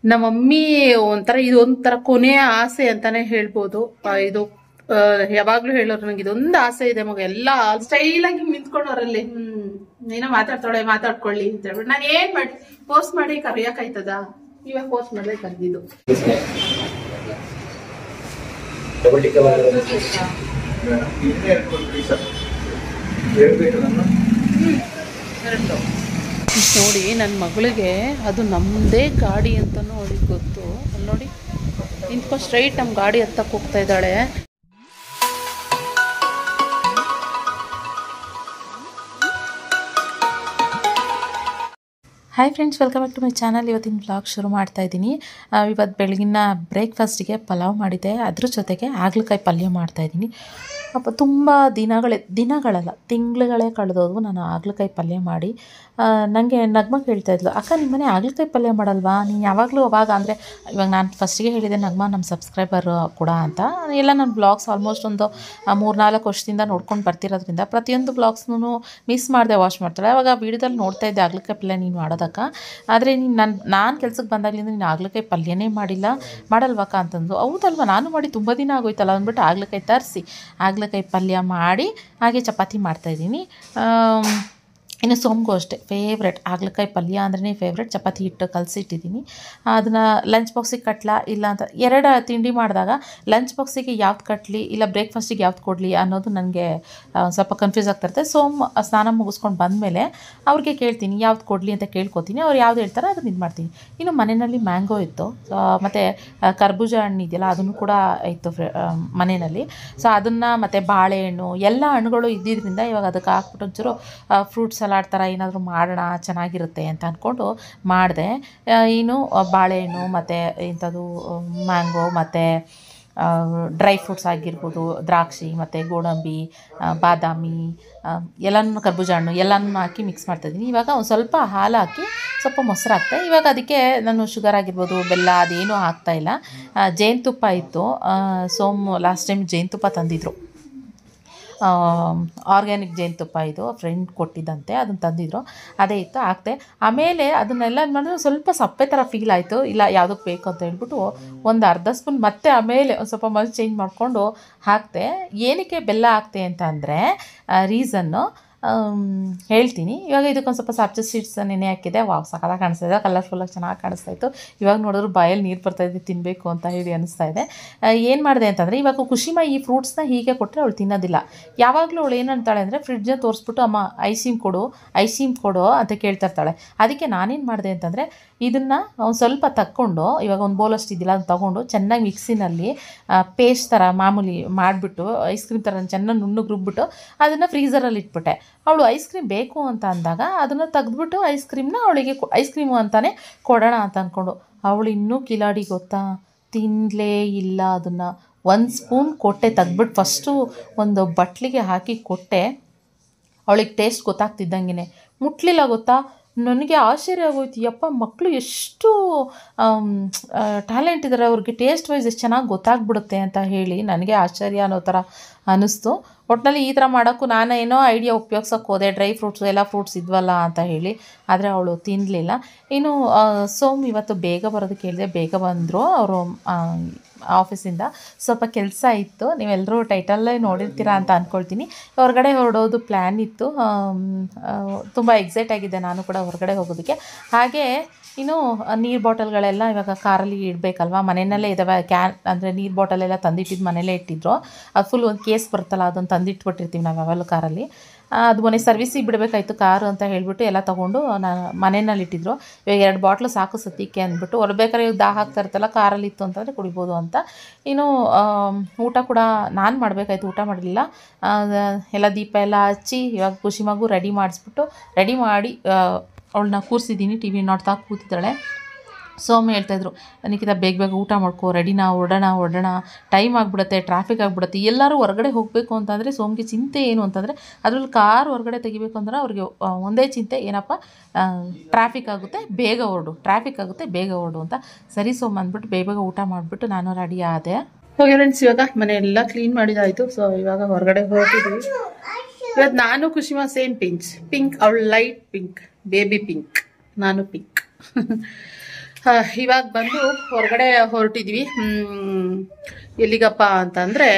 ನಮ್ಮ ಮಮ್ಮಿ ಒಂಥರ ಇದೊಂಥರ ಕೊನೆಯ ಆಸೆ ಅಂತಾನೆ ಹೇಳ್ಬೋದು. ಇದು ಯಾವಾಗ್ಲೂ ಹೇಳೋರು ನಂಗೆ ಇದೊಂದು ಆಸೆ ಇದೆ ಮಗ, ಎಲ್ಲಾ ಸ್ಟೈಲ್ ಆಗಿ ನಿಂತ್ಕೊಂಡವ್ರಲ್ಲಿ ಏನೋ ಮಾತಾಡ್ತಾಳೆ ಮಾತಾಡ್ಕೊಳ್ಳಿ ಅಂತ ಹೇಳ್ಬಿಟ್ಟು ನಾನು ಏನ್ ಮಾಡಿ ಫೋರ್ಸ್ ಮಾಡಿ ಕರಿಯಕಾಯ್ತದ? ಇವಾಗ ಫೋರ್ಸ್ ಮಾಡ್ದೆ ಕರ್ದಿದ್ದು. ನೋಡಿ ನನ್ನ ಮಗಳಿಗೆ ಅದು ನಮ್ಮದೇ ಗಾಡಿ ಅಂತಲೂ ಅವಳಿಗೆ ಗೊತ್ತು. ಅಲ್ಲಿ ನೋಡಿ ನಿಂತ್ಕೊಂಡು ಸ್ಟ್ರೈಟ್ ನಮ್ಮ ಗಾಡಿ ಹತ್ತಕ್ಕೆ ಹೋಗ್ತಾ ಇದ್ದಾಳೆ. Hi friends, welcome back to my channel. ಇವತ್ತಿನ ವ್ಲಾಗ್ ಶುರು ಮಾಡ್ತಾ ಇದ್ದೀನಿ. ಇವತ್ತು ಬೆಳಗಿನ ಬ್ರೇಕ್ಫಾಸ್ಟಿಗೆ ಪಲಾವ್ ಮಾಡಿದ್ದೆ, ಅದ್ರ ಜೊತೆಗೆ ಹಾಗಲಕಾಯಿ ಪಲ್ಯ ಮಾಡ್ತಾಯಿದ್ದೀನಿ. ತುಂಬ ದಿನಗಳಲ್ಲ ತಿಂಗಳುಗಳೇ ಕಳೆದೋದು ನಾನು ಹಾಗಲಕಾಯಿ ಪಲ್ಯ ಮಾಡಿ. ನನಗೆ ನಗ್ಮ ಕೇಳ್ತಾಯಿದ್ಲು, ಅಕ್ಕ ನಿಮ್ಮನೆ ಹಾಗಲಕಾಯಿ ಪಲ್ಯ ಮಾಡಲ್ವಾ ನೀನು ಯಾವಾಗಲೂ ಅವಾಗ? ಅಂದರೆ ಇವಾಗ ನಾನು ಫಸ್ಟಿಗೆ ಹೇಳಿದೆ ನಗ್ಮ ನಮ್ಮ ಸಬ್ಸ್ಕ್ರೈಬರ್ ಕೂಡ ಅಂತ. ಎಲ್ಲ ನನ್ನ ಬ್ಲಾಗ್ಸ್ ಆಲ್ಮೋಸ್ಟ್ ಒಂದು 3-4 ವರ್ಷದಿಂದ ನೋಡ್ಕೊಂಡು ಬರ್ತಿರೋದ್ರಿಂದ ಪ್ರತಿಯೊಂದು ಬ್ಲಾಗ್ಸ್ನೂ ಮಿಸ್ ಮಾಡಿದೆ ವಾಚ್ ಮಾಡ್ತಾಳೆ. ಅವಾಗ ವೀಡಿಯೋದಲ್ಲಿ ನೋಡ್ತಾ ಇದ್ದೆ ಹಾಗಲಕಾಯಿ ಪಲ್ಯ ನೀನು ಮಾಡೋದಕ್ಕ, ಆದರೆ ನಾನು ಕೆಲ್ಸಕ್ಕೆ ಬಂದಾಗಲಿಂದ ನೀನು ಹಾಗಲಕಾಯಿ ಪಲ್ಯನೇ ಮಾಡಲ್ವಕ್ಕ ಅಂತಂದು. ಹೌದಲ್ವ, ನಾನು ಮಾಡಿ ತುಂಬ ದಿನ ಆಗೋಯ್ತಲ್ಲ ಅಂದ್ಬಿಟ್ಟು ಹಾಗಲಕಾಯಿ ತರಿಸಿ ಹಾಗಲಕಾಯಿ ಪಲ್ಯ ಮಾಡಿ ಹಾಗೆ ಚಪಾತಿ ಮಾಡ್ತಾಯಿದ್ದೀನಿ. ಇನ್ನು ಸೋಮ್ಗೂ ಅಷ್ಟೇ ಫೇವ್ರೆಟ್ ಹಾಗಲಕಾಯಿ ಪಲ್ಯ ಅಂದ್ರೇ ಫೇವ್ರೆಟ್. ಚಪಾತಿ ಹಿಟ್ಟು ಕಲಸಿಟ್ಟಿದ್ದೀನಿ, ಅದನ್ನು ಲಂಚ್ ಬಾಕ್ಸಿಗೆ ಕಟ್ಲಾ ಇಲ್ಲ ಅಂತ 2 ತಿಂಡಿ ಮಾಡಿದಾಗ ಲಂಚ್ ಬಾಕ್ಸಿಗೆ ಯಾವ್ದು ಕಟ್ಟಲಿ ಇಲ್ಲ ಬ್ರೇಕ್ಫಾಸ್ಟಿಗೆ ಯಾವ್ದು ಕೊಡಲಿ ಅನ್ನೋದು ನನಗೆ ಸ್ವಲ್ಪ ಕನ್ಫ್ಯೂಸ್ ಆಗ್ತಿರುತ್ತೆ. ಸ್ನಾನ ಮುಗಿಸ್ಕೊಂಡು ಬಂದಮೇಲೆ ಅವ್ರಿಗೆ ಕೇಳ್ತೀನಿ ಯಾವ್ದು ಕೊಡಲಿ ಅಂತ ಕೇಳ್ಕೊತೀನಿ. ಅವ್ರು ಯಾವ್ದು ಹೇಳ್ತಾರೆ ಅದನ್ನು ಇದು ಮಾಡ್ತೀನಿ. ಇನ್ನು ಮನೆಯಲ್ಲಿ ಮ್ಯಾಂಗೋ ಇತ್ತು, ಮತ್ತು ಕರ್ಬೂಜ ಹಣ್ಣು ಇದೆಯಲ್ಲ ಅದನ್ನು ಕೂಡ ಇತ್ತು ಮನೆಯಲ್ಲಿ. ಸೊ ಅದನ್ನು ಮತ್ತು ಬಾಳೆಹಣ್ಣು ಎಲ್ಲ ಹಣ್ಣುಗಳು ಇದ್ದಿದ್ದರಿಂದ ಇವಾಗ ಅದಕ್ಕೆ ಹಾಕ್ಬಿಟ್ಟು ಒಂಚೂರು ಫ್ರೂಟ್ ಸಲಾಡ್ ಥರ ಏನಾದರೂ ಮಾಡೋಣ ಚೆನ್ನಾಗಿರುತ್ತೆ ಅಂತ ಅಂದ್ಕೊಂಡು ಮಾಡಿದೆ. ಇನ್ನು ಬಾಳೆಹಣ್ಣು ಮತ್ತು ಇಂಥದ್ದು ಮ್ಯಾಂಗೋ ಮತ್ತು ಡ್ರೈ ಫ್ರೂಟ್ಸ್ ಆಗಿರ್ಬೋದು, ದ್ರಾಕ್ಷಿ ಮತ್ತು ಗೋಡಂಬಿ, ಬಾದಾಮಿ ಎಲ್ಲನೂ, ಕರ್ಬೂಜ ಹಣ್ಣು ಎಲ್ಲನೂ ಹಾಕಿ ಮಿಕ್ಸ್ ಮಾಡ್ತಾಯಿದ್ದೀನಿ. ಇವಾಗ ಒಂದು ಸ್ವಲ್ಪ ಹಾಲು ಹಾಕಿ ಸ್ವಲ್ಪ ಮೊಸರು ಹಾಕ್ತೆ. ಇವಾಗ ಅದಕ್ಕೆ ನಾನು ಶುಗರ್ ಆಗಿರ್ಬೋದು ಬೆಲ್ಲ ಅದೇನೂ ಹಾಕ್ತಾಯಿಲ್ಲ. ಜೇನುತುಪ್ಪ ಇತ್ತು, ಲಾಸ್ಟ್ ಟೈಮ್ ಜೇನುತುಪ್ಪ ತಂದಿದ್ರು, ಆರ್ಗ್ಯಾನಿಕ್ ಜೇನುತುಪ್ಪ ಇದು ಫ್ರೆಂಡ್ ಕೊಟ್ಟಿದ್ದಂತೆ, ಅದನ್ನು ತಂದಿದ್ರು, ಅದೇ ಇತ್ತು ಹಾಕ್ತೆ. ಆಮೇಲೆ ಅದನ್ನೆಲ್ಲ ಮಾಡಿದ್ರೆ ಸ್ವಲ್ಪ ಸಪ್ಪೆ ಥರ ಫೀಲ್ ಆಯಿತು. ಇಲ್ಲ ಯಾವುದಕ್ಕೆ ಬೇಕು ಅಂತ ಹೇಳ್ಬಿಟ್ಟು ಒಂದು ಅರ್ಧ ಸ್ಪೂನ್ ಮತ್ತೆ ಆಮೇಲೆ ಒಂದು ಸ್ವಲ್ಪ ಮಜ್ ಚೇಂಜ್ ಮಾಡಿಕೊಂಡು ಹಾಕ್ತೆ. ಏನಕ್ಕೆ ಬೆಲ್ಲ ಹಾಕ್ತೆ ಅಂತ ಅಂದರೆ ರೀಸನ್ನು ಹೇಳ್ತೀನಿ. ಇವಾಗ ಇದಕ್ಕೊಂದು ಸ್ವಲ್ಪ ಸಾಬ್ಜೆ ಸೀಡ್ಸ್ ನೆನೆ ಹಾಕಿದೆ. ಸಖತ್ತಾಗಿ ಕಾಣಿಸ್ತಾ ಇದೆ, ಕಲರ್ಫುಲ್ಲಾಗಿ ಚೆನ್ನಾಗಿ ಕಾಣಿಸ್ತಾ ಇತ್ತು. ಇವಾಗ ನೋಡಿದ್ರು ಬಾಯಲ್ಲಿ ನೀರು ಬರ್ತಾಯಿದೆ, ತಿನ್ನಬೇಕು ಅಂತ ಹೇಳಿ ಅನಿಸ್ತಾ ಇದೆ. ಏನು ಮಾಡಿದೆ ಅಂತಂದರೆ ಇವಾಗ ಖುಷಿಮಾ ಈ ಫ್ರೂಟ್ಸ್ನ ಹೀಗೆ ಕೊಟ್ಟರೆ ಅವಳು ತಿನ್ನೋದಿಲ್ಲ. ಯಾವಾಗಲೂ ಅವಳು ಏನಂತಾಳೆ ಅಂದರೆ ಫ್ರಿಡ್ಜ್ನ ತೋರಿಸ್ಬಿಟ್ಟು ಅಮ್ಮ ಐಸ್ ಕ್ರೀಮ್ ಕೊಡು ಅಂತ ಕೇಳ್ತಾ ಇರ್ತಾಳೆ. ಅದಕ್ಕೆ ನಾನೇನು ಮಾಡಿದೆ ಅಂತಂದರೆ ಇದನ್ನು ಒಂದು ಸ್ವಲ್ಪ ತಕ್ಕೊಂಡು, ಇವಾಗ ಒಂದು ಬೌಲಷ್ಟು ಇದ್ದಿಲ್ಲ ಅದನ್ನು ತೊಗೊಂಡು ಚೆನ್ನಾಗಿ ಮಿಕ್ಸಿನಲ್ಲಿ ಪೇಸ್ಟ್ ಥರ ಮಾಮೂಲಿ ಮಾಡಿಬಿಟ್ಟು ಐಸ್ ಕ್ರೀಮ್ ಥರ ಚೆನ್ನಾಗಿ ನುಣ್ಣಗೆ ರುಬ್ಬಿಟ್ಟು ಅದನ್ನು ಫ್ರೀಝರಲ್ಲಿ ಇಟ್ಬಿಟ್ಟೆ. ಅವಳು ಐಸ್ ಕ್ರೀಮ್ ಬೇಕು ಅಂತ ಅಂದಾಗ ಅದನ್ನು ತೆಗೆದ್ಬಿಟ್ಟು ಐಸ್ ಕ್ರೀಮ್ನ ಅವಳಿಗೆ ಐಸ್ ಕ್ರೀಮು ಅಂತಲೇ ಕೊಡೋಣ ಅಂತ ಅಂದ್ಕೊಂಡು, ಅವಳು ಇನ್ನೂ ಕಿಲಾಡಿ ಗೊತ್ತಾ, ತಿನ್ನಲೇ ಇಲ್ಲ ಅದನ್ನು. 1 ಸ್ಪೂನ್ ಕೊಟ್ಟೆ, ತೆಗ್ದ್ಬಿಟ್ಟು ಫಸ್ಟು ಒಂದು ಬಟ್ಲಿಗೆ ಹಾಕಿ ಕೊಟ್ಟೆ. ಅವಳಿಗೆ ಟೇಸ್ಟ್ ಗೊತ್ತಾಗ್ತಿದ್ದಂಗೆ ಮುಟ್ಲಿಲ್ಲ ಗೊತ್ತಾ. ನನಗೆ ಆಶ್ಚರ್ಯ ಆಗೋಯ್ತು, ಯಪ್ಪ ಮಕ್ಕಳು ಎಷ್ಟು ಟ್ಯಾಲೆಂಟ್ ಇದ್ದಾರೆ, ಅವ್ರಿಗೆ ಟೇಸ್ಟ್ ವೈಸ್ ಎಷ್ಟು ಚೆನ್ನಾಗಿ ಗೊತ್ತಾಗ್ಬಿಡುತ್ತೆ ಅಂತ ಹೇಳಿ ನನಗೆ ಆಶ್ಚರ್ಯ ಅನ್ನೋ ಥರ ಅನ್ನಿಸ್ತು. ಒಟ್ಟಿನಲ್ಲಿ ಈ ಥರ ಮಾಡೋಕ್ಕೂ ನಾನು ಏನೋ ಐಡಿಯಾ ಉಪಯೋಗ್ಸೋಕ್ಕೆ ಹೋದೆ, ಡ್ರೈ ಫ್ರೂಟ್ಸು ಎಲ್ಲ ಫ್ರೂಟ್ಸ್ ಇದ್ವಲ್ಲ ಅಂತ ಹೇಳಿ, ಆದರೆ ಅವಳು ತಿನ್ನಲಿಲ್ಲ. ಇನ್ನು ಇವತ್ತು ಬೇಗ ಬರೋದಕ್ಕೆ ಹೇಳಿದೆ, ಬೇಗ ಬಂದರು ಅವರು ಆಫೀಸಿಂದ. ಸ್ವಲ್ಪ ಕೆಲಸ ಇತ್ತು, ನೀವೆಲ್ಲರೂ ಟೈಟಲ್ಲೇ ನೋಡಿರ್ತೀರಾ ಅಂತ ಅಂದ್ಕೊಳ್ತೀನಿ. ಹೊರಗಡೆ ಹೊರಡೋದು ಪ್ಲ್ಯಾನ್ ಇತ್ತು, ತುಂಬ ಎಕ್ಸೈಟ್ ಆಗಿದ್ದೆ ನಾನು ಕೂಡ ಹೊರಗಡೆ ಹೋಗೋದಕ್ಕೆ. ಹಾಗೆ ಇನ್ನು ನೀರು ಬಾಟಲ್ಗಳೆಲ್ಲ ಇವಾಗ ಕಾರಲ್ಲಿ ಇಡಬೇಕಲ್ವ, ಮನೆಯಲ್ಲೇ ಇದ್ದಾವೆ. ಅಂದರೆ ನೀರು ಬಾಟಲೆಲ್ಲ ತಂದಿಟ್ಟಿದ್ದು ಮನೆಯಲ್ಲೇ ಇಟ್ಟಿದ್ರು. ಅದು ಫುಲ್ ಒಂದು ಕೇಸ್ ಬರುತ್ತಲ್ಲ ಅದನ್ನು ತಂದಿಟ್ಬಿಟ್ಟಿರ್ತೀವಿ ನಾವು ಯಾವಾಗಲೂ ಕಾರಲ್ಲಿ. ಅದು ಮೊನ್ನೆ ಸರ್ವಿಸಿಗೆ ಬಿಡಬೇಕಾಯ್ತು ಕಾರು ಅಂತ ಹೇಳಿಬಿಟ್ಟು ಎಲ್ಲ ತೊಗೊಂಡು ನಾನು ಮನೆಯಲ್ಲಿ ಇಟ್ಟಿದ್ರು. ಇವಾಗ 2 ಬಾಟ್ಲು ಸಾಕು ಸದ್ಯಕ್ಕೆ ಅಂದ್ಬಿಟ್ಟು, ಹೊರಬೇಕಾದ್ರೆ ಇವಾಗ ದಾಹ ಆಗ್ತಾ ಇರ್ತಲ್ಲ, ಕಾರಲ್ಲಿ ಇತ್ತು ಅಂತಂದರೆ ಕುಡಿಬೋದು ಅಂತ. ಇನ್ನು ಊಟ ಕೂಡ ನಾನು ಮಾಡಬೇಕಾಯ್ತು, ಊಟ ಮಾಡಲಿಲ್ಲ. ಎಲ್ಲ ದೀಪ ಎಲ್ಲ ಹಚ್ಚಿ ಇವಾಗ ಖುಷಿಮಾಗೂ ರೆಡಿ ಮಾಡಿ ಅವಳನ್ನ ಕೂರಿಸಿದ್ದೀನಿ. ಟಿ ವಿ ನೋಡ್ತಾ ಕೂತಿದ್ದಾಳೆ. ಸೋಮು ಹೇಳ್ತಾಯಿದ್ರು, ನಿಖಿತ ಬೇಗ ಊಟ ಮಾಡ್ಕೋ, ರೆಡಿನಾ ಹೊರಡೋಣ, ಟೈಮ್ ಆಗಿಬಿಡುತ್ತೆ, ಟ್ರಾಫಿಕ್ ಆಗಿಬಿಡುತ್ತೆ. ಎಲ್ಲರೂ ಹೊರಗಡೆ ಹೋಗಬೇಕು ಅಂತಂದರೆ ಸೋಮ್ಗೆ ಚಿಂತೆ ಏನು ಅಂತಂದರೆ, ಅದರಲ್ಲಿ ಕಾರ್ ಹೊರಗಡೆ ತೆಗಿಬೇಕು ಅಂದ್ರೆ ಅವ್ರಿಗೆ ಒಂದೇ ಚಿಂತೆ, ಏನಪ್ಪ ಟ್ರಾಫಿಕ್ ಆಗುತ್ತೆ ಬೇಗ ಹೊರಡು ಅಂತ. ಸರಿ ಸೋಮ್ ಅಂದ್ಬಿಟ್ಟು ಬೇಗ ಊಟ ಮಾಡಿಬಿಟ್ಟು ನಾನು ರೆಡಿ ಆದೆ. ಓಕೆ ಫ್ರೆಂಡ್ಸ್, ಇವಾಗ ಮನೆಯೆಲ್ಲ ಕ್ಲೀನ್ ಮಾಡಿದಾಯಿತು. ಸೊ ಇವಾಗ ಹೊರಗಡೆ ಹೋಗಿದ್ವಿ. ಇವತ್ತು ನಾನು ಖುಷಿಮಾ ಸೇಮ್ ಪಿಂಕ್, ಅವಳು ಲೈಟ್ ಪಿಂಕ್, ಬೇಬಿ ಪಿಂಕ್, ನಾನು ಪಿಂಕ್. ಇವಾಗ ಬಂದು ಹೊರಗಡೆ ಹೊರಟಿದ್ವಿ. ಎಲ್ಲಿಗಪ್ಪ ಅಂತಂದರೆ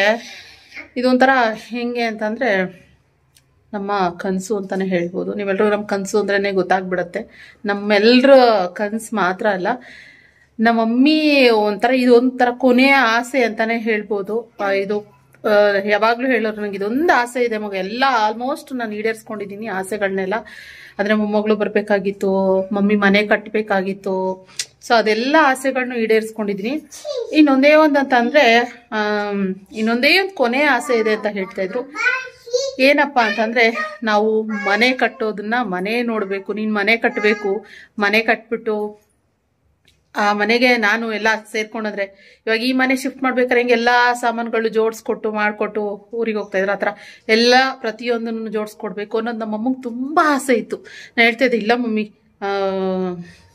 ಇದೊಂಥರ ಹೆಂಗೆ ಅಂತಂದರೆ ನಮ್ಮ ಕನಸು ಅಂತಲೇ ಹೇಳ್ಬೋದು. ನೀವೆಲ್ಲರೂ ನಮ್ಮ ಕನಸು ಅಂದ್ರೇ ಗೊತ್ತಾಗ್ಬಿಡುತ್ತೆ. ನಮ್ಮೆಲ್ಲರ ಕನಸು ಮಾತ್ರ ಅಲ್ಲ, ನಮ್ಮ ಮಮ್ಮಿ ಇದೊಂಥರ ಕೊನೆಯ ಆಸೆ ಅಂತಲೇ ಹೇಳ್ಬೋದು. ಇದು ಯಾವಾಗಲೂ ಹೇಳೋರು, ನನಗೆ ಇದೊಂದು ಆಸೆ ಇದೆ ಮಗ, ಎಲ್ಲ ಆಲ್ಮೋಸ್ಟ್ ನಾನು ಈಡೇರಿಸ್ಕೊಂಡಿದ್ದೀನಿ ಆಸೆಗಳನ್ನೆಲ್ಲ. ಅಂದರೆ ಮೊಮ್ಮಗಳು ಬರಬೇಕಾಗಿತ್ತು, ಮಮ್ಮಿ ಮನೆ ಕಟ್ಟಬೇಕಾಗಿತ್ತು. ಸೊ ಅದೆಲ್ಲ ಆಸೆಗಳನ್ನ ಈಡೇರಿಸ್ಕೊಂಡಿದ್ದೀನಿ. ಇನ್ನೊಂದೇ ಒಂದು ಅಂತಂದರೆ ಇನ್ನೊಂದೇ ಒಂದು ಕೊನೆಯ ಆಸೆ ಇದೆ ಅಂತ ಹೇಳ್ತಾ ಇದ್ರು. ಏನಪ್ಪ ಅಂತಂದರೆ ನಾವು ಮನೆ ಕಟ್ಟೋದನ್ನ ಮನೆ ನೋಡಬೇಕು. ನೀನು ಮನೆ ಕಟ್ಟಬೇಕು, ಮನೆ ಕಟ್ಬಿಟ್ಟು ಆ ಮನೆಗೆ ನಾನು ಎಲ್ಲ ಸೇರ್ಕೊಂಡ್ರೆ, ಇವಾಗ ಈ ಮನೆ ಶಿಫ್ಟ್ ಮಾಡ್ಬೇಕಾದ್ರೆ ಹಿಂಗೆ ಎಲ್ಲ ಸಾಮಾನುಗಳು ಜೋಡಿಸ್ಕೊಟ್ಟು ಮಾಡಿಕೊಟ್ಟು ಊರಿಗೆ ಹೋಗ್ತಾ ಇದ್ರು. ಆ ಥರ ಎಲ್ಲ ಪ್ರತಿಯೊಂದನ್ನು ಜೋಡಿಸ್ಕೊಡ್ಬೇಕು ಅನ್ನೋದು ನಮ್ಮ ಅಮ್ಮಂಗೆ ತುಂಬ ಆಸೆ ಇತ್ತು. ನಾನು ಹೇಳ್ತಾ ಇದ್ದೆ, ಇಲ್ಲ ಮಮ್ಮಿ,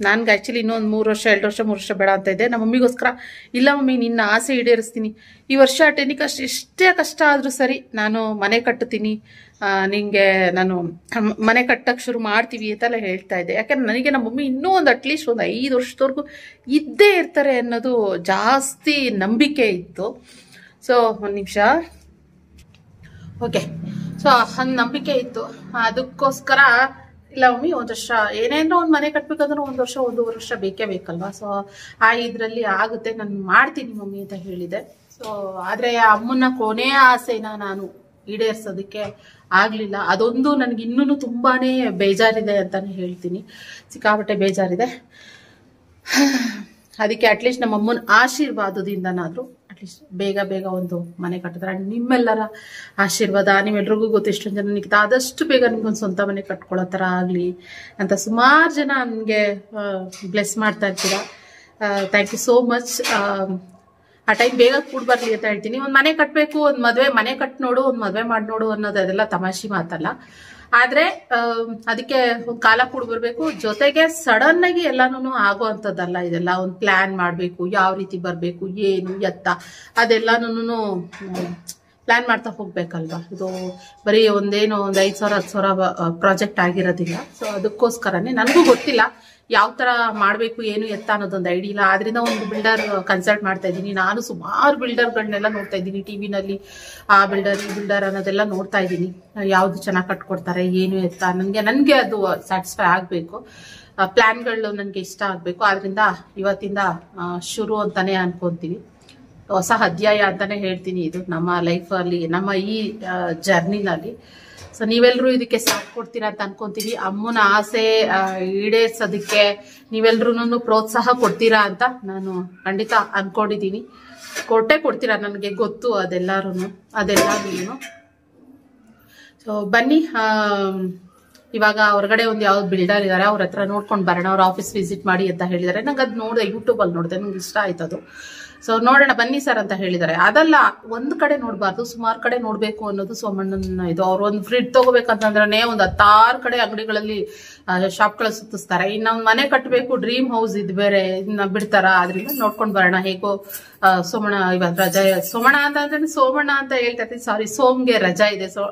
ನನ್ಗೆ ಆ್ಯಕ್ಚುಲಿ ಇನ್ನೊಂದು 3 ವರ್ಷ 2 ವರ್ಷ 3 ವರ್ಷ ಬೇಡ ಅಂತ ಇದ್ದೆ. ನಮ್ಮ ಮಮ್ಮಿಗೋಸ್ಕರ, ಇಲ್ಲ ಮಮ್ಮಿ ನಿನ್ನ ಆಸೆ ಈಡೇರಿಸ್ತೀನಿ, ಈ ವರ್ಷ ಟೆನಿಕಷ್ಟು ಎಷ್ಟೇ ಕಷ್ಟ ಆದರೂ ಸರಿ ನಾನು ಮನೆ ಕಟ್ಟುತ್ತೀನಿ, ನಿಂಗೆ ನಾನು ಮನೆ ಕಟ್ಟಕ್ಕೆ ಶುರು ಮಾಡ್ತೀವಿ ಅಂತೆಲ್ಲ ಹೇಳ್ತಾ ಇದ್ದೆ. ಯಾಕಂದ್ರೆ ನನಗೆ ನಮ್ಮ ಮಮ್ಮಿ ಇನ್ನೂ ಒಂದು ಅಟ್ಲೀಸ್ಟ್ ಒಂದು 5 ವರ್ಷದವರೆಗೂ ಇದ್ದೇ ಇರ್ತಾರೆ ಅನ್ನೋದು ಜಾಸ್ತಿ ನಂಬಿಕೆ ಇತ್ತು. ಸೊ ಒಂದು ನಿಮಿಷ, ಓಕೆ. ಸೊ ಒಂದು ನಂಬಿಕೆ ಇತ್ತು. ಅದಕ್ಕೋಸ್ಕರ ಇಲ್ಲ ಮಮ್ಮಿ, ಒಂದು ವರ್ಷ ಏನೇನೋ ಒಂದು ಮನೆ ಕಟ್ಬೇಕಂದ್ರೆ 1 ವರ್ಷ 1.5 ವರ್ಷ ಬೇಕೇ ಬೇಕಲ್ವಾ. ಸೊ ಇದರಲ್ಲಿ ಆಗುತ್ತೆ, ನಾನು ಮಾಡ್ತೀನಿ ಮಮ್ಮಿ ಅಂತ ಹೇಳಿದೆ. ಸೊ ಆದರೆ ಅಮ್ಮನ ಕೊನೆಯ ಆಸೆನ ನಾನು ಈಡೇರಿಸೋದಕ್ಕೆ ಆಗಲಿಲ್ಲ. ಅದೊಂದು ನನಗೆ ಇನ್ನೂ ತುಂಬಾ ಬೇಜಾರಿದೆ ಅಂತಲೇ ಹೇಳ್ತೀನಿ. ಸಿಕ್ಕಾಪಟ್ಟೆ ಬೇಜಾರಿದೆ. ಅದಕ್ಕೆ ಅಟ್ಲೀಸ್ಟ್ ನಮ್ಮ ಅಮ್ಮನ ಆಶೀರ್ವಾದದಿಂದನಾದರೂ ಅಟ್ಲೀಸ್ಟ್ ಬೇಗ ಒಂದು ಮನೆ ಕಟ್ಟಿದ್ರೆ, ನಿಮ್ಮೆಲ್ಲರ ಆಶೀರ್ವಾದ, ನಿಮ್ಮೆಲ್ರಿಗೂ ಗೊತ್ತು ಎಷ್ಟೊಂದು ಜನ ನಿಮ್ಗೆ ಆದಷ್ಟು ಬೇಗ ನಿಮ್ಗೊಂದು ಸ್ವಂತ ಮನೆ ಕಟ್ಕೊಳ್ಳೋ ಥರ ಆಗಲಿ ಅಂತ ಸುಮಾರು ಜನ ನನಗೆ ಬ್ಲೆಸ್ ಮಾಡ್ತಾ ಇರ್ತೀರ. Thank you so much. ಆ ಟೈಮ್ ಬೇಗ ಕೂಡ ಬರಲಿ ಅಂತ ಹೇಳ್ತೀನಿ. ಒಂದು ಮನೆ ಕಟ್ಟಬೇಕು, ಒಂದು ಮನೆ ಕಟ್ ನೋಡು, ಒಂದು ಮದುವೆ ಮಾಡಿ ನೋಡು ಅನ್ನೋದು ಅದೆಲ್ಲ ತಮಾಷೆ ಮಾತಲ್ಲ. ಆದ್ರೆ ಅದಕ್ಕೆ ಒಂದು ಕಾಲ ಕೂಡ ಬರಬೇಕು. ಜೊತೆಗೆ ಸಡನ್ ಆಗಿ ಎಲ್ಲಾನು ಆಗೋ ಅಂಥದ್ದಲ್ಲ. ಇದೆಲ್ಲ ಒಂದು ಪ್ಲಾನ್ ಮಾಡಬೇಕು, ಯಾವ ರೀತಿ ಬರಬೇಕು, ಏನು ಎತ್ತ, ಅದೆಲ್ಲಾನು ಪ್ಲಾನ್ ಮಾಡ್ತಾ ಹೋಗ್ಬೇಕಲ್ವಾ. ಇದು ಬರೀ ಒಂದು 5,000 10,000 ಪ್ರಾಜೆಕ್ಟ್ ಆಗಿರೋದಿಲ್ಲ. ಸೊ ಅದಕ್ಕೋಸ್ಕರನೇ ನನಗೂ ಗೊತ್ತಿಲ್ಲ ಯಾವ ತರ ಮಾಡಬೇಕು, ಏನು ಎತ್ತ ಅನ್ನೋದೊಂದು ಐಡಿಯಾ ಇಲ್ಲ. ಆದ್ರಿಂದ ಒಂದು ಬಿಲ್ಡರ್ ಕನ್ಸಲ್ಟ್ ಮಾಡ್ತಾ ಇದ್ದೀನಿ. ನಾನು ಸುಮಾರು ಬಿಲ್ಡರ್ಗಳನ್ನೆಲ್ಲ ನೋಡ್ತಾ ಇದ್ದೀನಿ ಟಿವಿನಲ್ಲಿ. ಆ ಬಿಲ್ಡರ್ ಈ ಬಿಲ್ಡರ್ ಅನ್ನೋದೆಲ್ಲ ನೋಡ್ತಾ ಇದ್ದೀನಿ. ಯಾವ್ದು ಚೆನ್ನಾಗಿ ಕಟ್ಕೊಡ್ತಾರೆ, ಏನು ಎತ್ತ, ನನಗೆ ಅದು ಸ್ಯಾಟಿಸ್ಫೈ ಆಗಬೇಕು. ಪ್ಲಾನ್ಗಳು ನನಗೆ ಇಷ್ಟ ಆಗಬೇಕು. ಆದ್ರಿಂದ ಇವತ್ತಿಂದ ಶುರು ಅಂತಾನೆ ಅನ್ಕೊಂತೀನಿ. ಹೊಸ ಅಧ್ಯಾಯ ಅಂತಾನೆ ಹೇಳ್ತೀನಿ. ಇದು ನಮ್ಮ ಲೈಫಲ್ಲಿ, ನಮ್ಮ ಈ ಜರ್ನಿನಲ್ಲಿ. ಸೊ ನೀವೆಲ್ಲರೂ ಇದಕ್ಕೆ ಸಾಥ್ ಕೊಡ್ತೀರಾ ಅಂತ ಅನ್ಕೊಂತೀನಿ. ಅಮ್ಮನ ಆಸೆ ಈಡೇರ್ಸೋದಕ್ಕೆ ನೀವೆಲ್ರೂ ಪ್ರೋತ್ಸಾಹ ಕೊಡ್ತೀರಾ ಅಂತ ನಾನು ಖಂಡಿತ ಅನ್ಕೊಂಡಿದ್ದೀನಿ. ಕೊಡ್ತೀರಾ, ನನಗೆ ಗೊತ್ತು ಅದೆಲ್ಲರೂ. ಸೊ ಬನ್ನಿ, ಇವಾಗ ಹೊರಗಡೆ ಒಂದು ಯಾವ್ದು ಬಿಲ್ಡರ್ ಇದ್ದಾರೆ, ಅವ್ರ ಹತ್ರ ನೋಡ್ಕೊಂಡು ಬರೋಣ. ಅವ್ರ ಆಫೀಸ್ ವಿಸಿಟ್ ಮಾಡಿ ಅಂತ ಹೇಳಿದ್ದಾರೆ. ನಂಗೆ ಅದು ನೋಡಿದೆ, ಯೂಟ್ಯೂಬಲ್ಲಿ ನೋಡಿದೆ, ನಂಗೆ ಇಷ್ಟ ಆಯ್ತು ಅದು. ಸೊ ನೋಡೋಣ ಬನ್ನಿ ಸರ್ ಅಂತ ಹೇಳಿದ್ದಾರೆ. ಅದಲ್ಲ, ಒಂದ್ ಕಡೆ ನೋಡಬಾರ್ದು, ಸುಮಾರು ಕಡೆ ನೋಡ್ಬೇಕು ಅನ್ನೋದು ಸೋಮಣ್ಣನ ಇದು. ಅವ್ರು ಒಂದು ಫ್ರಿಡ್ಜ್ ತಗೋಬೇಕಂತಂದ್ರೆ ಒಂದು 16 ಕಡೆ ಅಂಗಡಿಗಳಲ್ಲಿ ಶಾಪ್ಗಳ ಸುತ್ತಿಸ್ತಾರೆ. ಇನ್ನ ಒಂದು ಮನೆ ಕಟ್ಟಬೇಕು, ಡ್ರೀಮ್ ಹೌಸ್ ಇದು ಬೇರೆ, ಇದನ್ನ ಬಿಡ್ತಾರ. ಆದ್ರಿಂದ ನೋಡ್ಕೊಂಡ್ ಬರೋಣ. ಹೇಗೋ ಸೋಮಣ್ಣ ಇವಾಗ ರಜಾ, ಸೋಮಣ್ಣ ಅಂತಂದ್ರೆ ಸೋಮಣ್ಣ ಅಂತ ಹೇಳ್ತಾ ಇರ್ತೀನಿ, ಸಾರಿ, ಸೋಮ್ಗೆ ರಜಾ ಇದೆ. ಸೊ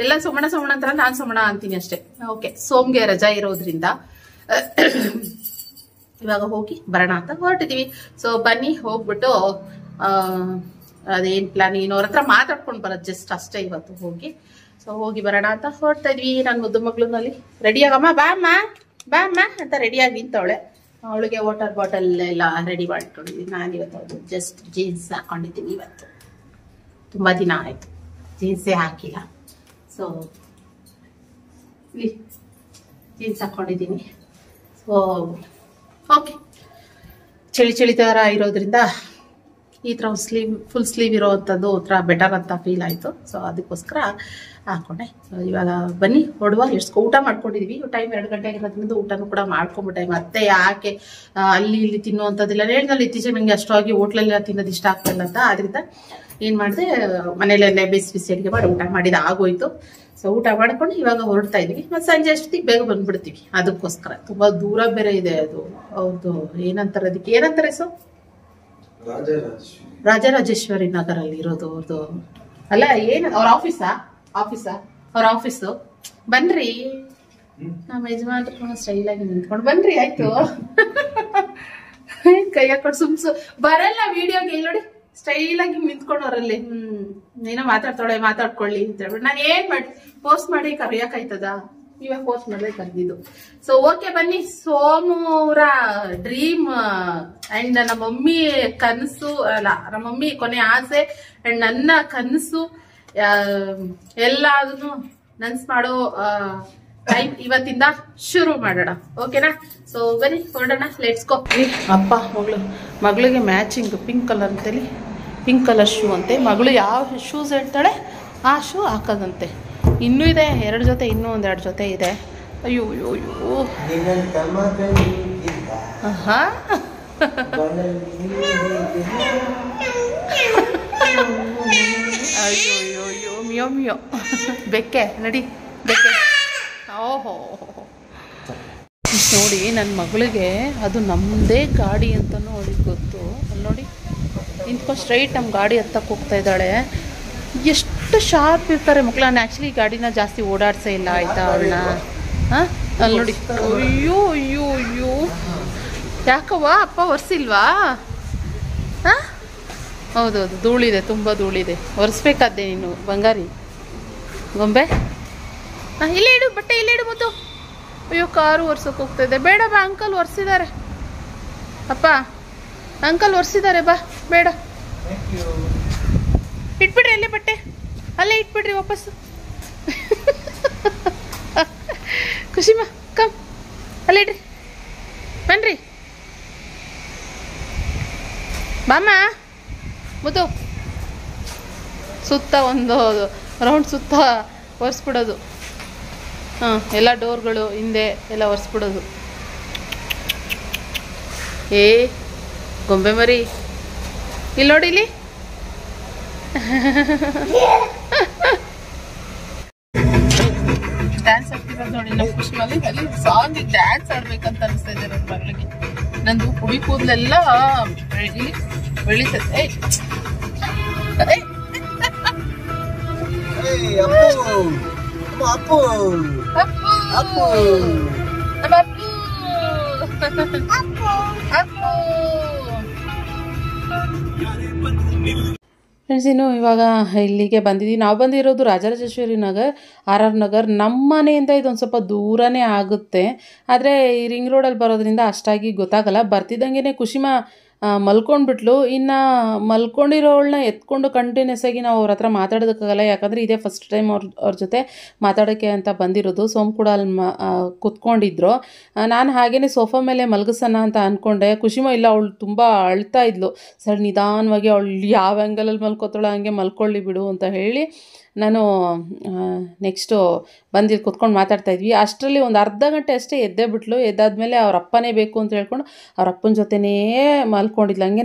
ಎಲ್ಲ ಸೋಮಣ್ಣ ಅಂತಾರ, ನಾನ್ ಸೋಮಣ್ಣ ಅಂತೀನಿ ಅಷ್ಟೇ. ಓಕೆ, ಸೋಮ್ಗೆ ರಜಾ ಇರೋದ್ರಿಂದ ಇವಾಗ ಹೋಗಿ ಬರೋಣ ಅಂತ ಹೊರಟಿದೀವಿ. ಸೊ ಬನ್ನಿ, ಹೋಗ್ಬಿಟ್ಟು ಅದೇನ್ ಪ್ಲಾನ್, ಇನ್ನೋರ ಹತ್ರ ಮಾತಾಡ್ಕೊಂಡು ಬರೋದು ಜಸ್ಟ್ ಅಷ್ಟೇ ಇವತ್ತು ಹೋಗಿ. ಸೊ ಹೋಗಿ ಬರೋಣ ಅಂತ ಹೊರಡ್ತಾ ಇದ್ವಿ. ನನ್ನ ಮುದ್ದು ಮಗ್ಳಲ್ಲಿ ರೆಡಿ ಆಗಮ್ಮ, ಬಾ ಅಮ್ಮ ಅಂತ ರೆಡಿಯಾಗಿ ನಿಂತವಳೆ. ಅವಳಿಗೆ ವಾಟರ್ ಬಾಟಲ್ ಎಲ್ಲ ರೆಡಿ ಮಾಡ್ಕೊಂಡಿದ್ವಿ. ನಾನು ಇವತ್ತು ಜಸ್ಟ್ ಜೀನ್ಸ್ ಹಾಕೊಂಡಿದ್ದೀನಿ. ಇವತ್ತು ತುಂಬಾ ದಿನ ಆಯ್ತು ಜೀನ್ಸೇ ಹಾಕಿಲ್ಲ. ಸೊ ಜೀನ್ಸ್ ಹಾಕೊಂಡಿದ್ದೀನಿ. ಸೊ ಓಕೆ, ಚಳಿ ಥರ ಇರೋದ್ರಿಂದ ಈ ಥರ ಫುಲ್ ಸ್ಲೀವ್ ಇರೋವಂಥದ್ದು ಒಂಥರ ಬೆಟರ್ ಅಂತ ಫೀಲ್ ಆಯಿತು. ಸೊ ಅದಕ್ಕೋಸ್ಕರ ಹಾಕೊಂಡೆ. ಸೊ ಇವಾಗ ಬನ್ನಿ ಹೊಡುವ. ಎಷ್ಟು ಊಟ ಮಾಡ್ಕೊಂಡಿದ್ವಿ, ಟೈಮ್ 2 ಗಂಟೆ ಆಗಿರೋದ್ರಿಂದ ಊಟನೂ ಕೂಡ ಮಾಡ್ಕೊಂಬಿಟ್ಟೆ. ಮತ್ತೆ ಯಾಕೆ ಅಲ್ಲಿ ಇಲ್ಲಿ ತಿನ್ನುವಂಥದ್ದಿಲ್ಲ. ಹೇಳಿದ್ನಲ್ಲಿ ಇತ್ತೀಚೆಗೆ ನನಗೆ ಅಷ್ಟಾಗಿ ಹೋಟ್ಲೆಲ್ಲ ತಿನ್ನೋದು ಇಷ್ಟ ಆಗ್ತಿಲ್ಲ ಅಂತ. ಆದ್ರಿಂದ ಏನು ಮಾಡಿದೆ, ಮನೇಲೆಲ್ಲ ಬಿಸಿ ಅಡುಗೆ ಮಾಡಿ ಊಟ ಮಾಡಿದ ಆಗೋಯ್ತು. ಸೊ ಊಟ ಮಾಡ್ಕೊಂಡು ಇವಾಗ ಹೊರಡ್ತಾ ಇದೀವಿ. ಮತ್ತೆ ಸಂಜೆ ಅಷ್ಟೊತ್ತಿಗೆ ಬೇಗ ಬಂದ್ಬಿಡ್ತೀವಿ. ಅದಕ್ಕೋಸ್ಕರ ತುಂಬಾ ದೂರ ಬೇರೆ ಇದೆ ಅದು. ಅವ್ರದ್ದು ಏನಂತಾರೆ, ಅದಕ್ಕೆ ಏನಂತಾರೆ ಸೊ, ರಾಜರಾಜೇಶ್ವರಿ ನಗರಲ್ಲಿ ಇರೋದು ಅವ್ರದ್ದು. ಅಲ್ಲ, ಏನ್ ಅವ್ರ ಆಫೀಸಾ ಅವ್ರ ಆಫೀಸು. ಬನ್ರಿ, ನಮ್ಮ ಯಜಮಾನ್ರು ಸ್ಟೈಲ್ ಆಗಿ ನಿಂತ್ಕೊಂಡು ಬನ್ರಿ. ಆಯ್ತು, ಕೈ ಹಾಕೊಂಡು ಸುಮ್ಸು ಬರಲ್ಲ ವಿಡಿಯೋಗೆ. ಇಲ್ಲಿ ನೋಡಿ ಸ್ಟೈಲ್ ಆಗಿ ನಿಂತ್ಕೊಂಡವ್ರಲ್ಲಿ ಏನೋ ಮಾತಾಡ್ಕೊಳ್ಳಿ ಅಂತ ಹೇಳ್ಬಿಟ್ಟು ನಾನು ಏನ್ ಮಾಡಿ ಪೋಸ್ಟ್ ಮಾಡಿ ಕರಿಯಕಾಯ್ತದ, ಇವಾಗ ಪೋಸ್ಟ್ ಮಾಡಿದ್ರೆ ಕರೆದಿದ್ದು. ಸೊ ಓಕೆ ಬನ್ನಿ, ಸೋಮೂರ ಡ್ರೀಮ್ ಅಂಡ್ ನಮ್ಮ ಮಮ್ಮಿ ಕನಸು ಅಲ್ಲ, ನಮ್ಮ ಮಮ್ಮಿ ಕೊನೆ ಆಸೆ ಅಂಡ್ ನನ್ನ ಕನಸು ಎಲ್ಲಾದನ್ನು ನನ್ಸ್ ಮಾಡೋ ಟೈಮ್ ಇವತ್ತಿಂದ ಶುರು ಮಾಡೋಣ. ಓಕೆನಾ? ಸೊ ಬನ್ನಿ ಹೊರಡೋಣ, ಲೆಟ್ಸ್ ಗೋ. ಅಪ್ಪ ಮಗಳಿಗೆ ಮ್ಯಾಚಿಂಗ್ ಪಿಂಕ್ ಕಲರ್ ಅಂತೇಳಿ, ಪಿಂಕ್ ಕಲರ್ ಶೂ ಅಂತೆ. ಮಗಳು ಯಾವ ಶೂಸ್ ಹೇಳ್ತಾಳೆ ಆ ಶೂ ಹಾಕೋದಂತೆ. ಇನ್ನೂ ಇದೆ 2 ಜೊತೆ, ಇನ್ನೂ 1-2 ಜೊತೆ ಇದೆ. ಅಯ್ಯೋ ಅಯ್ಯೋ ಅಯ್ಯೋ ಹಾ ಅಯ್ಯೋ ಅಯ್ಯೋ ಅಯ್ಯೋ ಮಿಯೋ ಮಿಯೋ ಬೆಕ್ಕೆ ನಡಿ ಬೆಕ್ಕೆ. ಓಹೋ ನೋಡಿ, ನನ್ನ ಮಗಳಿಗೆ ಅದು ನಮ್ಮದೇ ಗಾಡಿ ಅಂತಲೂ ಅವಳಿಗೆ ಗೊತ್ತು. ಅಲ್ಲಿ ನೋಡಿ ನಿಂತ್ಕೊಂಡು ಸ್ಟ್ರೈಟ್ ನಮ್ಮ ಗಾಡಿ ಹತ್ತಕ್ಕೆ ಹೋಗ್ತಾ ಇದ್ದಾಳೆ. ಎಷ್ಟು ಶಾರ್ಪ್ ಇರ್ತಾರೆ ಮಕ್ಕಳು. ನಾನು ಆ್ಯಕ್ಚುಲಿ ಗಾಡಿನ ಜಾಸ್ತಿ ಓಡಾಡ್ಸೇ ಇಲ್ಲ ಆಯಿತಾ ಅವಳನ್ನ. ಹಾಂ ಅಲ್ಲಿ ನೋಡಿ, ಅಯ್ಯೋ ಅಯ್ಯೋ ಅಯ್ಯೋ ಯಾಕವ್ವ ಅಪ್ಪ ಒರೆಸಿಲ್ವಾ? ಹಾಂ ಹೌದೌದು, ಧೂಳಿದೆ, ತುಂಬ ಧೂಳಿದೆ, ಒರೆಸ್ಬೇಕಾದ್ದೆ ನೀನು ಬಂಗಾರಿ ಗೊಂಬೆ. ಹಾಂ ಇಲ್ಲೇ ಇಡು, ಬಟ್ಟೆ ಇಲ್ಲೇ ಇಡು ಮುದ್ದು. ಅಯ್ಯೋ ಕಾರು ಒರ್ಸೋಕೆ ಹೋಗ್ತಾ ಇದೆ. ಬೇಡ ಬಾ, ಅಂಕಲ್ ಒರೆಸಿದ್ದಾರೆ. ಅಪ್ಪ ಅಂಕಲ್ ಒರೆಸಿದ್ದಾರೆ, ಬಾ ಬೇಡ ಇಟ್ಬಿಡ್ರಿ ಅಲ್ಲೇ ಬಟ್ಟೆ, ಅಲ್ಲೇ ಇಟ್ಬಿಡ್ರಿ ವಾಪಸ್ಸು. ಖುಷಿಮಾ ಕಮ್ ಅಲ್ಲೇ ಇಡ್ರಿ, ಬನ್ರಿ ಬಾಮ್ಮ ಮುದ್ದು. ಸುತ್ತ ಒಂದು ರೌಂಡ್ ಸುತ್ತ ಒರೆಸ್ಬಿಡೋದು. ಹಾಂ ಎಲ್ಲ ಡೋರ್ಗಳು ಹಿಂದೆ ಎಲ್ಲ ಒರೆಸ್ಬಿಡೋದು. ಏ ಗೊಂಬೆ ಮರಿ ಇಲ್ಲಿ ನೋಡಿ, ಇಲ್ಲಿ ಡ್ಯಾನ್ಸ್ ಆಗ್ತಿರೋದು ನೋಡಿ ನಮ್ಮ ಖುಷಿಮಲ್ಲಿ. ಅಲ್ಲಿ ಸಾಂಗ್ ಡ್ಯಾನ್ಸ್ ಆಡ್ಬೇಕಂತ ಅನಿಸ್ತಾ ಇದೆ ನನ್ನ ಮಗಳಿಗೆ. ನಂದು ಕುಡಿ ಕೂದಲೆಲ್ಲ ಬೆಳೀತದೆ. ಫ್ರೆಂಡ್ಸ್, ಇನ್ನು ಇವಾಗ ಇಲ್ಲಿಗೆ ಬಂದಿದ್ದೀವಿ. ನಾವು ಬಂದಿರೋದು ರಾಜರಾಜೇಶ್ವರಿ ನಗರ್, RR ನಗರ್. ನಮ್ಮ ಮನೆಯಿಂದ ಇದೊಂದು ಸ್ವಲ್ಪ ದೂರನೇ ಆಗುತ್ತೆ. ಆದರೆ ಈ ರಿಂಗ್ ರೋಡಲ್ಲಿ ಬರೋದ್ರಿಂದ ಅಷ್ಟಾಗಿ ಗೊತ್ತಾಗಲ್ಲ. ಬರ್ತಿದ್ದಂಗೆ ಖುಷಿಮಾ ಮಲ್ಕೊಂಡ್ಬಿಟ್ಲು. ಇನ್ನು ಮಲ್ಕೊಂಡಿರೋಳನ್ನ ಎತ್ಕೊಂಡು ಕಂಟಿನ್ಯೂಸ್ ಆಗಿ ನಾವು ಅವ್ರ ಹತ್ರ ಮಾತಾಡೋದಕ್ಕಾಗಲ್ಲ. ಯಾಕಂದರೆ ಇದೇ ಫಸ್ಟ್ ಟೈಮ್ ಅವ್ರ ಜೊತೆ ಮಾತಾಡೋಕ್ಕೆ ಅಂತ ಬಂದಿರೋದು. ಸೋಮ್ ಕೂಡ ಅಲ್ಲಿ ಕುತ್ಕೊಂಡಿದ್ರು. ನಾನು ಹಾಗೇ ಸೋಫಾ ಮೇಲೆ ಮಲಗಿಸೋಣ ಅಂತ ಅಂದ್ಕೊಂಡೆ. ಖುಷಿಮಾ ಇಲ್ಲ, ಅವಳು ತುಂಬ ಅಳ್ತಾ ಇದ್ಲು. ಸರ್ ನಿಧಾನವಾಗಿ ಅವಳು ಯಾವ ಆ್ಯಂಗಲಲ್ಲಿ ಮಲ್ಕೋತಾಳೋ ಹಂಗೆ ಮಲ್ಕೊಳ್ಳಿ ಬಿಡು ಅಂತ ಹೇಳಿ ನಾನು ನೆಕ್ಸ್ಟು ಬಂದಿದ್ದು ಕುತ್ಕೊಂಡು ಮಾತಾಡ್ತಾಯಿದ್ವಿ. ಅಷ್ಟರಲ್ಲಿ ಒಂದು ಅರ್ಧ ಗಂಟೆ ಅಷ್ಟೇ ಎದ್ದೇ ಬಿಟ್ಲು. ಎದ್ದಾದ್ಮೇಲೆ ಅವ್ರ ಅಪ್ಪನೇ ಬೇಕು ಅಂತ ಹೇಳ್ಕೊಂಡು ಅವ್ರ ಅಪ್ಪನ ಜೊತೆನೇ ಮಲ್ಕೊಂಡಿದ್ಲು. ಹಂಗೆ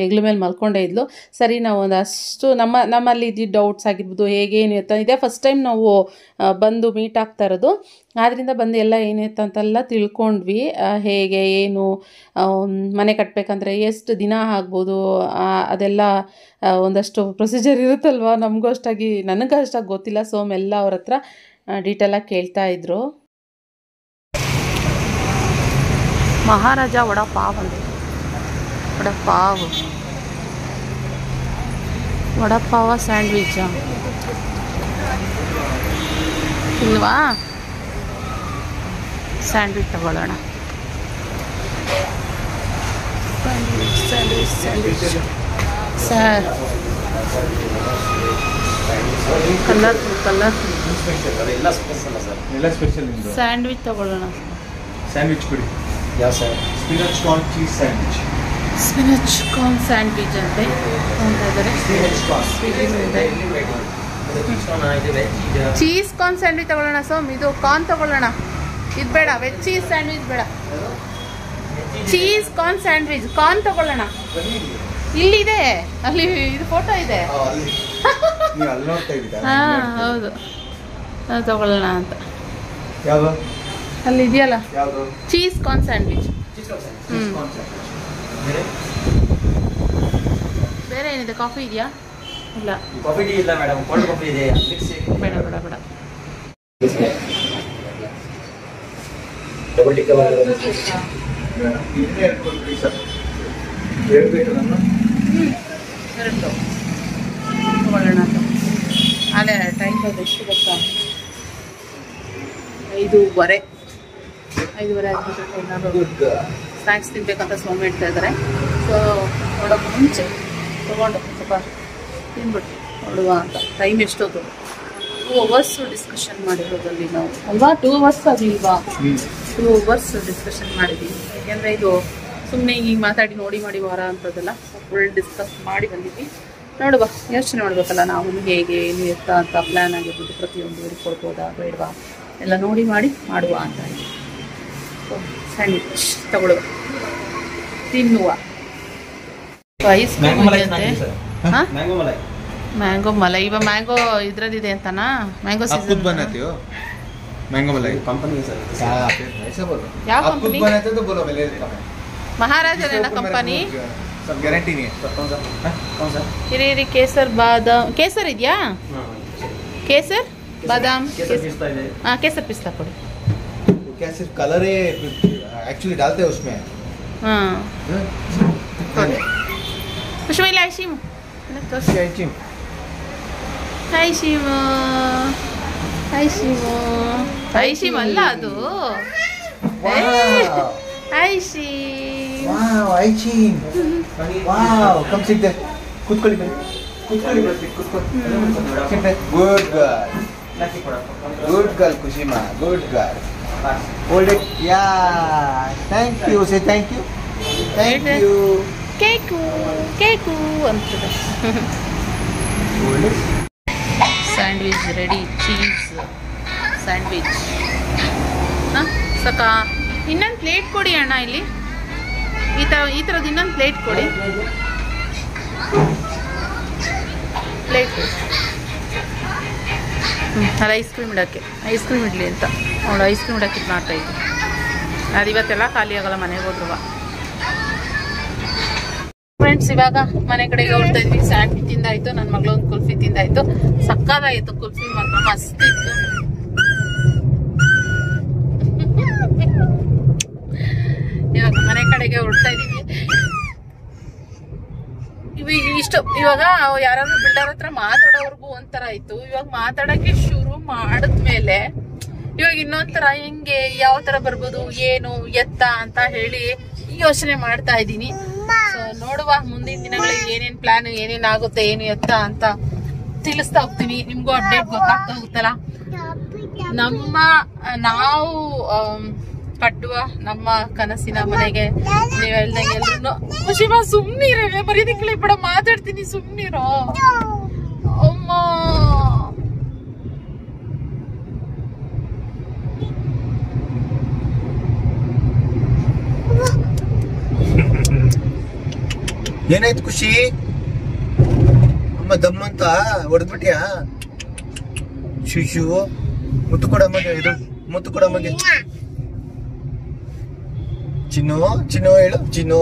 ಹೆಗ್ಲ ಮೇಲೆ ಮಲ್ಕೊಂಡೇ ಇದ್ಲು. ಸರಿ, ನಾವು ಒಂದಷ್ಟು ನಮ್ಮಲ್ಲಿ ಇದ್ದಿದ್ದು ಡೌಟ್ಸ್ ಆಗಿರ್ಬೋದು, ಹೇಗೇನು ಇರ್ತಾ ಇದೇ ಫಸ್ಟ್ ಟೈಮ್ ನಾವು ಬಂದು ಮೀಟ್ ಆಗ್ತಾ ಇರೋದು. ಆದ್ದರಿಂದ ಬಂದು ಎಲ್ಲ ಏನಿತ್ತು ಅಂತೆಲ್ಲ ತಿಳ್ಕೊಂಡ್ವಿ. ಹೇಗೆ ಏನು ಮನೆ ಕಟ್ಟಬೇಕಂದ್ರೆ ಎಷ್ಟು ದಿನ ಆಗ್ಬೋದು, ಅದೆಲ್ಲ ಒಂದಷ್ಟು ಪ್ರೊಸೀಜರ್ ಇರುತ್ತಲ್ವ. ನನಗೂ ಅಷ್ಟಾಗಿ ಗೊತ್ತಿಲ್ಲ. ಸೋಮ್ ಎಲ್ಲ ಅವ್ರ ಹತ್ರ ಡೀಟೇಲಾಗಿ ಕೇಳ್ತಾ ಇದ್ರು. ಮಹಾರಾಜ ವಡಪಾವ್ ಅಂತ, ವಡಪಾವ ಸ್ಯಾಂಡ್ವಿಚ್ ಇಲ್ವಾ? ಸ್ಯಾಂಡ್ವಿಚ್ ತಗೊಳ್ಳೋಣ. ಸ್ಯಾಂಡ್ವಿಚ್ ಸರ್, ಕಲರ್ ಸ್ಯಾಂಡ್ವಿಚ್ ತಗೊಳ್ಳೋಣ. ಸ್ಯಾಂಡ್ವಿಚ್ ಕೊಡಿ. ಯಾವ sir? Spinach corn cheese sandwich. Spinach corn sandwich ಅಂತೆ ಚೀಸ್ ಕಾರ್ನ್ ಸ್ಯಾಂಡ್ವಿಚ್ ತಗೊಳ್ಳೋಣ. ಸೋಮ್ ಇದು ಕಾರ್ನ್ ತಗೊಳ್ಳೋಣ, ಇದು ಬೇಡ. ವೆಜ್ ಚೀಸ್ ಸ್ಯಾಂಡ್ವಿಚ್ ಬೇಡ, ಚೀಸ್ ಕಾರ್ನ್ ಸ್ಯಾಂಡ್ವಿಚ್. ಕಾರ್ನ್ ತಗೊಳ್ಳೋಣ. ಇಲ್ಲಿದೆ, ಅಲ್ಲಿ ಇದು ಫೋಟೋ ಇದೆ. ಹಾಂ ಹೌದು, ಅದು ತಗೊಳ್ಳೋಣ ಅಂತ. ಅಲ್ಲಿ ಇದೆಯಲ್ಲ ಚೀಸ್ ಕಾರ್ನ್ ಸ್ಯಾಂಡ್ವಿಚ್. ಬೇರೆ ಏನಿದೆ? ಕಾಫಿ ಇದೆಯಾ? ಇಲ್ಲ, ಕಾಫಿ ಟೀ ಇಲ್ಲ ಮೇಡಮ್. ಕೋಲ್ಡ್ ಕಾಫಿ ಇದೆ. ಬೇಡ ಬೇಡ ಬೇಡ. ಡಬಲ್ ಟಿಕ್ಕ ಹೇಳ್ಬೇಕು ನನ್ನ ಎರಡು ತಗೊಳ್ಳೋಣ ಅಂತ. ಆಲೆ ಟೈಮ್ ಅದು ಎಷ್ಟು ಗೊತ್ತಾ? 5:15 ಆಗಿಬಿಟ್ಟು ಏನಾದ್ರು ಸ್ನ್ಯಾಕ್ಸ್ ತಿನ್ಬೇಕಂತ ಸೋಮೆ ಇಡ್ತಾ ಇದ್ದಾರೆ. ಸೊ ನೋಡೋಕ್ಕೆ ಮುಂಚೆ ತೊಗೊಂಡು ಸ್ವಲ್ಪ ತಿನ್ಬಿಟ್ಟು ನೋಡುವ ಅಂತ. ಟೈಮ್ ಎಷ್ಟೊತ್ತು? 2 hours ಡಿಸ್ಕಷನ್ ಮಾಡಿರೋದಲ್ಲಿ ನಾವು ಅಲ್ವಾ? 2 hours ಆಗಿಲ್ವಾ? 2 hours ಡಿಸ್ಕಷನ್ ಮಾಡಿದ್ದೀವಿ. ಯಾಕೆಂದರೆ ಇದು ಸುಮ್ಮನೆ ಈಗ ಮಾತಾಡಿ ನೋಡಿ ವಾರ ಅಂಥದ್ದೆಲ್ಲ ಫುಲ್ ಡಿಸ್ಕಸ್ ಮಾಡಿ ಬಂದಿದ್ವಿ. ನೋಡುವ, ಯೋಚನೆ ಮಾಡಬೇಕಲ್ಲ ನಾವು ಹೇಗೆ ಏನು ಎತ್ತ ಅಂತ ಪ್ಲ್ಯಾನ್ ಆಗಿರ್ಬೋದು. ಪ್ರತಿಯೊಂದು ಊರಿಗೆ ಕೊಡ್ಬೋದಾ ಬೇಡವಾ ಎಲ್ಲ ನೋಡಿ ಮಾಡಿ ಮಾಡುವ ಅಂತ. ಸೊ ಸ್ಯಾಂಡ್ವಿಚ್ ತಗೊಳ್ಳುವ, ತಿನ್ನುವ. ಐಸ್ ಕ್ರೀಮ್ ಅಂತೆ. ಹಾಂ, ಮ್ಯಾಂಗೋ ಮಲೈ. ಇವಾಗ ಮ್ಯಾಂಗೋ ಇದ್ರದ್ದಿದೆ ಅಂತನಾ? Mango season. मैंगो मलाई कंपनी है सर। क्या ऐसा बोलो? क्या आप कंपनी? खुद बनाते हो तो बोलो, मैं ले लेता हूं। ಮಹಾರಾಜನ ಕಂಪನಿ. सब गारंटी नहीं है। कौन सा? कौन सा? ಹಿರಿಯರಿ ಕೇಸರ್ ಬಾದಾಮ್. ಕೇಸರ್ ಇದೆಯಾ? ಕೇಸರ್ ಬಾದಾಮ್. ಹಾಂ, ಕೇಸರ್ ಪಿಸ್ತಾ ಕೊಡಿ. क्या सिर्फ कलर है एक्चुअली डालते हैं उसमें? ಹಾಂ, ಖುಷಿಮಿಲ್ಲ. ಐಶಿಮ್ ಐಶಿಮ್ ಅಲ್ಲ ಅದು. ಐಶಿಮ್. वाओ आइचिन वाओ कम सिट दे ಕೂತ್ಕೊಳ್ಳಿ ಕೂತ್ಕೊಳ್ಳಿ ಸಿಟ್ ದे गुड गर्ल खुशीमा good girl hold it yeah thank you say thank you cake ಅಂತದೆ. Sandwich ready. Cheese sandwich. ಹಾಂ ಸಾಕಾ? ಇನ್ನೊಂದು ಪ್ಲೇಟ್ ಕೊಡಿ ಅಣ್ಣ. ಇಲ್ಲಿ ಈ ಥರದ್ದು ಇನ್ನೊಂದು ಪ್ಲೇಟ್ ಕೊಡಿ. ಪ್ಲೇಟ್ ಅದು ಐಸ್ ಕ್ರೀಮ್ ಇಡೋಕ್ಕೆ. ಐಸ್ ಕ್ರೀಮ್ ಇಡಲಿ ಅಂತ ಅವಳು ಐಸ್ ಕ್ರೀಮ್ ಇಡೋಕ್ಕೆ ಇದು ಮಾಡ್ತಾಯಿದ್ವಿ. ಅದು ಇವತ್ತೆಲ್ಲ ಖಾಲಿ ಆಗೋಲ್ಲ ಮನೆಗೆ ಹೋದ್ರುವ. ಫ್ರೆಂಡ್ಸ್, ಇವಾಗ ಮನೆ ಕಡೆಗೆ ಹೊರಡ್ತಾ ಇದ್ವಿ. ಸ್ಯಾಂಡ್ವಿಚ್ ತಿಂದಾಯ್ತು, ನನ್ನ ಮಗಳೊಂದು ಕುಲ್ಫಿ ತಿಂದಾಯ್ತು. ಸಕ್ಕದಾಯಿತು ಕುಲ್ಫಿ ಮಾತ್ರ, ಮಸ್ತ್ ಇತ್ತು. ಇವಾಗ ಮನೆ ಕಡೆಗೆ ಹೊರಡ್ತಾ ಇದೀವಿ. ಇವಾಗ ಯಾರಾದ್ರೂ ಬಿಲ್ಡರ್ ಹತ್ರ ಮಾತಾಡೋರ್ಗು ಒಂಥರ ಆಯ್ತು. ಇವಾಗ ಮಾತಾಡಕ್ಕೆ ಶುರು ಮಾಡಿದ್ಮೇಲೆ ಇವಾಗ ಇನ್ನೊಂಥರ ಹೆಂಗೆ ಯಾವ ತರ ಬರ್ಬೋದು ಏನು ಎತ್ತ ಅಂತ ಹೇಳಿ ಯೋಚನೆ ಮಾಡ್ತಾ ಇದ್ದೀನಿ. ಸೊ ನೋಡುವ ಮುಂದಿನ ದಿನಗಳಲ್ಲಿ ಏನೇನ್ ಪ್ಲಾನ್ ಏನೇನ್ ಆಗುತ್ತೆ ಏನು ಎತ್ತ ಅಂತ ತಿಳಿಸ್ತಾ ಹೋಗ್ತೀನಿ. ನಿಮ್ಗೂ ಅಪ್ಡೇಟ್ ಗೊತ್ತಾಗ್ತಾ ಹೋಗುತ್ತಲ್ಲ. ನಾವು ಕಟ್ಟುವ ನಮ್ಮ ಕನಸಿನ ಮನೆಗೆ ನೀವ್ ಹೇಳ್ದಂಗೆ ಎಲ್ರು ಖುಷಿಮಾ ಸುಮ್ನಿರ ಮರ್ಯಾದಕ್ಕೆ ಬಿಡ ಮಾತಾಡ್ತೀನಿ ಸುಮ್ನಿರೋ ಅಮ್ಮ. ಏನಾಯ್ತು ಖುಷಿ? ಅಮ್ಮ ದಮ್ಮಂತ ಹೊಡೆದ್ಬಿಟ್ಯಾ? ಶಿಶು ಮುತ್ತು ಕೊಡ ಮಗೆ, ಇದು ಮುತ್ತು ಕೊಡ ಮಗೆ. ಚಿನ್ನು ಚಿನ್ನು ಹೇಳು, ಚಿನ್ನು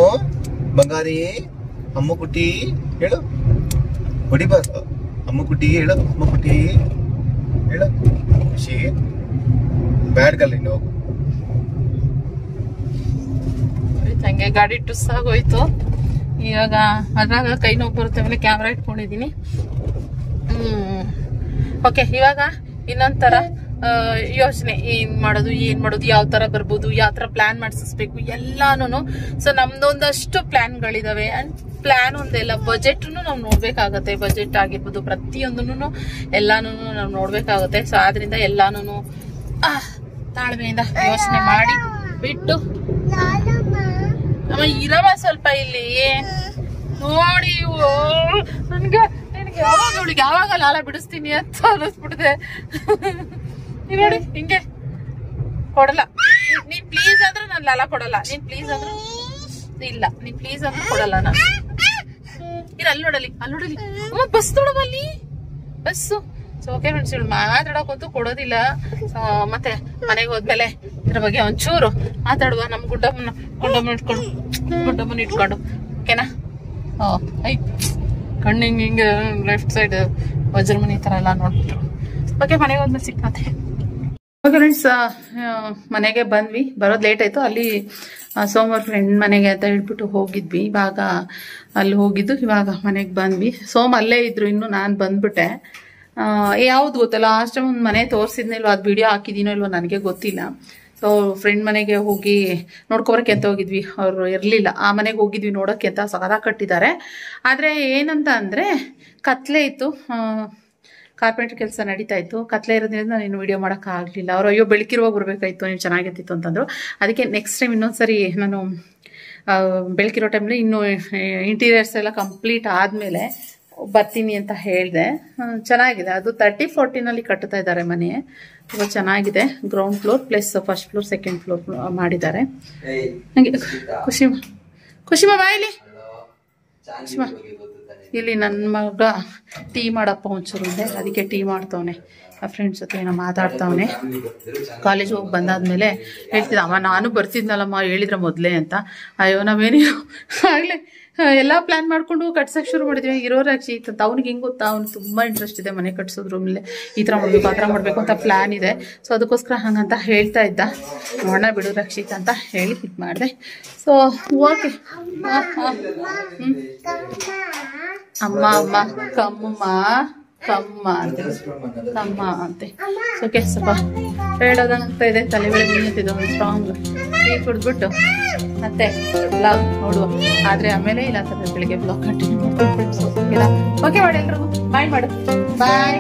ಬಂಗಾರಿ ಅಮ್ಮ ಕುಟ್ಟಿ ಹೇಳು. ಹೊಡಿಬಾರ್ದು. ಅಮ್ಮ ಕುಟ್ಟಿ ಹೇಳು, ಅಮ್ಮ ಕುಟ್ಟಿ ಹೇಳು. ಖುಷಿ ಬ್ಯಾಡ್ ಗಲ್ ಇನ್ನು ಹೋಗು. ಹಂಗೆ ಗಾಡಿ ಟುಸ್ ಆಗೋಯ್ತು. ಇವಾಗ ಅದ್ರಾಗ ಕೈ ನೋವು ಬರುತ್ತೆ, ಆಮೇಲೆ ಕ್ಯಾಮ್ರಾ ಇಟ್ಕೊಂಡಿದ್ದೀನಿ. ಓಕೆ, ಇವಾಗ ಇನ್ನೊಂಥರ ಯೋಚನೆ ಏನ್ ಮಾಡೋದು ಯಾವ ತರ ಬರ್ಬೋದು, ಯಾವ ತರ ಪ್ಲಾನ್ ಮಾಡಿಸ್ಬೇಕು ಎಲ್ಲಾನು. ಸೊ ನಮ್ದೊಂದಷ್ಟು ಪ್ಲಾನ್ಗಳಿದಾವೆ. ಅಂಡ್ ಪ್ಲಾನ್ ಒಂದೆಲ್ಲ ಬಜೆಟ್ ನಾವು ನೋಡ್ಬೇಕಾಗತ್ತೆ. ಬಜೆಟ್ ಆಗಿರ್ಬೋದು ಪ್ರತಿಯೊಂದನ್ನು ಎಲ್ಲಾನು ನಾವು ನೋಡ್ಬೇಕಾಗತ್ತೆ. ಸೊ ಆದ್ರಿಂದ ಎಲ್ಲಾನು ತಾಳ್ಮೆಯಿಂದ ಯೋಚನೆ ಮಾಡಿ ಬಿಟ್ಟು ಅಮ್ಮ ಇರವ ಸ್ವಲ್ಪ ಇಲ್ಲಿ ನೋಡಿ. ನನ್ಗೆ ಯಾವಾಗ ಲಾಲ ಬಿಡಿಸ್ತೀನಿ ಅಂತ ಅನ್ನಿಸ್ಬಿಟ್ಟಿದೆ. ನೋಡಿ ಹಿಂಗೆ ಕೊಡಲ್ಲ. ನೀನ್ ಪ್ಲೀಸ್ ಅಂದ್ರೆ ನಾನು ಲಾಲ ಕೊಡಲ್ಲ. ನೀನ್ ಪ್ಲೀಸ್ ಅಂದ್ರೆ ಇಲ್ಲ, ನೀನ್ ಪ್ಲೀಸ್ ಅಂದ್ರೆ ಕೊಡಲ್ಲ ನಾನು. ಅಲ್ಲಿ ನೋಡಲಿ ಅಮ್ಮ ಬಸ್ ನೋಡಬಲ್ಲಿ ಬಸ್ಸು. ಸೊ ಓಕೆ ಫ್ರೆಂಡ್ಸ್, ಇವಳು ಮಾತಾಡೋಕಂತೂ ಕೊಡೋದಿಲ್ಲ. ಮತ್ತೆ ಮನೆಗೆ ಹೋದ್ಮೇಲೆ ಇದ್ರ ಬಗ್ಗೆ ಒಂಚೂರು ಮಾತಾಡುವ. ನಮ್ಮ ಗುಡ್ಡಮ್ಮನ ಇಟ್ಕೊಂಡು ಓಕೆನಾ? ಐ ಕಣ್ಣಿಂಗ್ ಹಿಂಗೆ ಲೆಫ್ಟ್ ಸೈಡ್ ವಜ್ರಮನಿ ಈ ಥರ ಎಲ್ಲ ನೋಡ್ಬಿಟ್ರು. ಓಕೆ, ಮನೆಗೆ ಹೋದ್ಮೇಲೆ ಸಿಕ್ಕಾತೆ. ಓಕೆ ಫ್ರೆಂಡ್ಸ್, ಮನೆಗೆ ಬಂದ್ವಿ. ಬರೋದು ಲೇಟ್ ಆಯಿತು. ಅಲ್ಲಿ ಸೋಮವಾರ ಫ್ರೆಂಡ್ ಮನೆಗೆ ಅಂತ ಹೇಳ್ಬಿಟ್ಟು ಹೋಗಿದ್ವಿ. ಇವಾಗ ಅಲ್ಲಿ ಹೋಗಿದ್ದು, ಇವಾಗ ಮನೆಗೆ ಬಂದ್ವಿ. ಅಲ್ಲೇ ಇದ್ರು, ಇನ್ನು ನಾನು ಬಂದ್ಬಿಟ್ಟೆ. ಯಾವ್ದು ಗೊತ್ತಲ್ಲ, ಲಾಸ್ಟ್ ಟೈಮ್ ಒಂದು ಮನೆ ತೋರಿಸಿದ್ನಿಲ್ವ, ಅದು ವಿಡಿಯೋ ಹಾಕಿದ್ದೀನೋ ಇಲ್ವೋ ನನಗೆ ಗೊತ್ತಿಲ್ಲ. ಸೊ ಫ್ರೆಂಡ್ ಮನೆಗೆ ಹೋಗಿ ನೋಡ್ಕೊಬರಕ್ಕೆ ಅಂತ ಹೋಗಿದ್ವಿ. ಅವರು ಇರಲಿಲ್ಲ. ಆ ಮನೆಗೆ ಹೋಗಿದ್ವಿ ನೋಡೋಕ್ಕೆ ಅಂತ. ಸಗದ ಕಟ್ಟಿದ್ದಾರೆ. ಆದರೆ ಏನಂತ ಅಂದರೆ ಕತ್ಲೆ ಇತ್ತು, ಕಾರ್ಪೆಂಟ್ರ್ ಕೆಲಸ ನಡೀತಾ ಇತ್ತು. ಕತ್ಲೆ ಇರೋದ್ರಿಂದ ನಾನು ಇನ್ನು ವೀಡಿಯೋ ಮಾಡೋಕ್ಕಾಗಲಿಲ್ಲ. ಅವರು ಅಯ್ಯೋ ಬೆಳಕಿರುವಾಗ ಬರಬೇಕಾಯ್ತು, ನೀವು ಚೆನ್ನಾಗಿರ್ತಿತ್ತು ಅಂತಂದರು. ಅದಕ್ಕೆ ನೆಕ್ಸ್ಟ್ ಟೈಮ್ ಇನ್ನೊಂದ್ಸರಿ ನಾನು ಬೆಳಕಿರೋ ಟೈಮಲ್ಲಿ ಇನ್ನೂ ಇಂಟೀರಿಯರ್ಸ್ ಎಲ್ಲ ಕಂಪ್ಲೀಟ್ ಆದಮೇಲೆ ಬರ್ತೀನಿ ಅಂತ ಹೇಳಿದೆ. ಚೆನ್ನಾಗಿದೆ. ಅದು 30-40ನಲ್ಲಿ ಕಟ್ತಾ ಇದ್ದಾರೆ ಮನೆ. ತುಂಬ ಚೆನ್ನಾಗಿದೆ. Ground floor plus first floor second floor ಮಾಡಿದ್ದಾರೆ. ನನಗೆ ಖುಷಿಮ ಬಾಯಿಲಿ. ಖುಷಿಮ ಇಲ್ಲಿ ನನ್ನ ಮಗ ಟೀ ಮಾಡಪ್ಪ ಒಂಚೂರು ಇದೆ, ಅದಕ್ಕೆ ಟೀ ಮಾಡ್ತವನೆ. ಆ ಫ್ರೆಂಡ್ಸ್ ಜೊತೆ ಏನೋ ಮಾತಾಡ್ತಾವನೆ. ಕಾಲೇಜ್ ಹೋಗಿ ಬಂದಾದ್ಮೇಲೆ ಹೇಳ್ತಿದ್ದ, ಅಮ್ಮ ನಾನು ಬರ್ತಿದ್ನಲ್ಲಮ್ಮ ಹೇಳಿದ್ರೆ ಮೊದಲೇ ಅಂತ. ಅಯ್ಯೋ ನಾವೇನು ಆಗಲೇ ಎಲ್ಲ ಪ್ಲ್ಯಾನ್ ಮಾಡಿಕೊಂಡು ಕಟ್ಸೋಕ್ಕೆ ಶುರು ಮಾಡಿದ್ವಿ. ಇರೋ ರಕ್ಷಿತ್ ಅಂತ ಅವ್ನಿಗೆ ಹೆಂಗೆ ಗೊತ್ತಾ, ಅವ್ನಿಗೆ ತುಂಬ ಇಂಟ್ರೆಸ್ಟ್ ಇದೆ ಮನೆ ಕಟ್ಸೋದ್ರ ಮೇಲೆ. ಈ ಥರ ಮಾಡಬೇಕು, ಆ ಥರ ಮಾಡಬೇಕು ಅಂತ ಪ್ಲ್ಯಾನ್ ಇದೆ. ಸೊ ಅದಕ್ಕೋಸ್ಕರ ಹಂಗಂತ ಹೇಳ್ತಾ ಇದ್ದ. ನೋಡೋಣ ಬಿಡು ರಕ್ಷಿತ್ ಅಂತ ಹೇಳಿ ಇದು ಮಾಡಿದೆ. So okay. ಅಮ್ಮ ಅಮ್ಮ ಕಮ್ಮ ಕಮ್ಮ ಅಂತೆ, ಕಮ್ಮ ಅಂತೆ. ಓಕೆ, ಸ್ವಲ್ಪ ಹೇಳೋದಂತ ಇದೆ. ತಲೆ ಬೆಳೆ ನಿಂತಿದೆ. ಒಂದು ಸ್ಟ್ರಾಂಗ್ ಟೀ ಕುಡಿದ್ಬಿಟ್ಟು ಮತ್ತೆ ಬ್ಲಾಗ್ ನೋಡುವ. ಆದರೆ ಆಮೇಲೆ ಇಲ್ಲ ಅಂತ ಬೆಳಿಗ್ಗೆ ಬ್ಲಾಗ್ ಕಂಟಿನ್ಯೂ ಮಾಡ್ತೀನಿ ಫ್ರೆಂಡ್ಸ್. ಓಕೆನಾ? ಓಕೆ ಮಾಡಿ, ಎಲ್ರಿಗೂ ಬಾಯ್ ಮಾಡು. ಬಾಯ್.